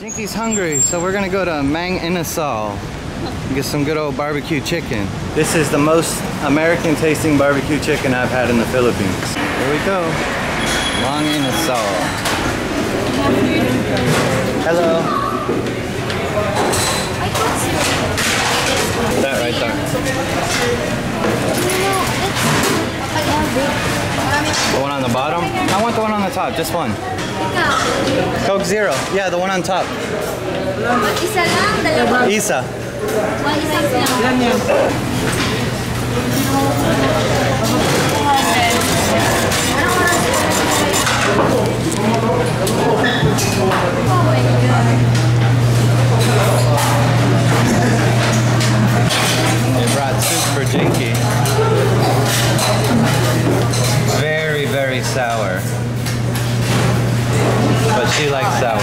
Jinky's hungry, so we're gonna go to Mang Inasal and get some good old barbecue chicken. This is the most American tasting barbecue chicken I've had in the Philippines. Here we go. Mang Inasal. Hello. That right there. The one on the bottom? I want the one on the top, just one. Coke Zero. Yeah, the one on top. Isa lang, dalawa. Isa. One isa lang. They brought soup for Jinky. Very, very sour. But she likes sour.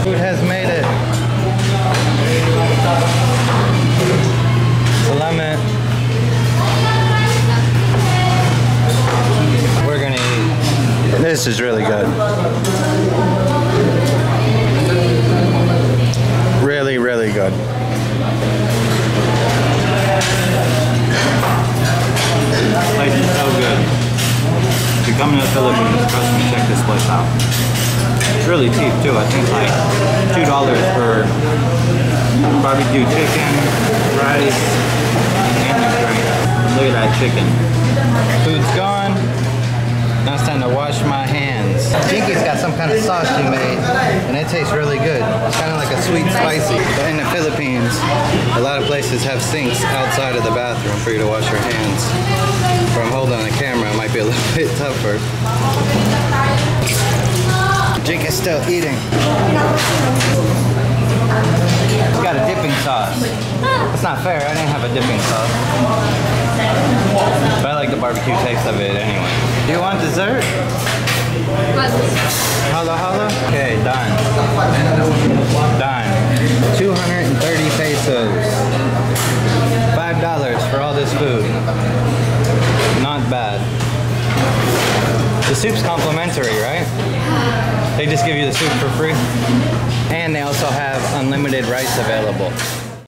Food has made it. Salamat. We're gonna eat. This is really good. Really, really good. This place is so good. If you're coming to the Philippines, trust me, check this place out. It's really cheap too. I think like $2 for barbecue chicken, rice, and a drink. Look at that chicken. Food's gone. Now it's time to wash my hands. Jinky's got some kind of sauce she made, and it tastes really good. It's kind of like a sweet spicy. In the Philippines, a lot of places have sinks outside of the bathroom for you to wash your hands. From holding the camera, it might be a little bit tougher. Jinky's still eating. It's got a dipping sauce. That's not fair, I didn't have a dipping sauce. But I like the barbecue taste of it anyway. Do you want dessert? Holla holla? Okay, done. Done. 230 pesos. $5 for all this food. Not bad. The soup's complimentary, right? They just give you the soup for free. And they also have unlimited rice available.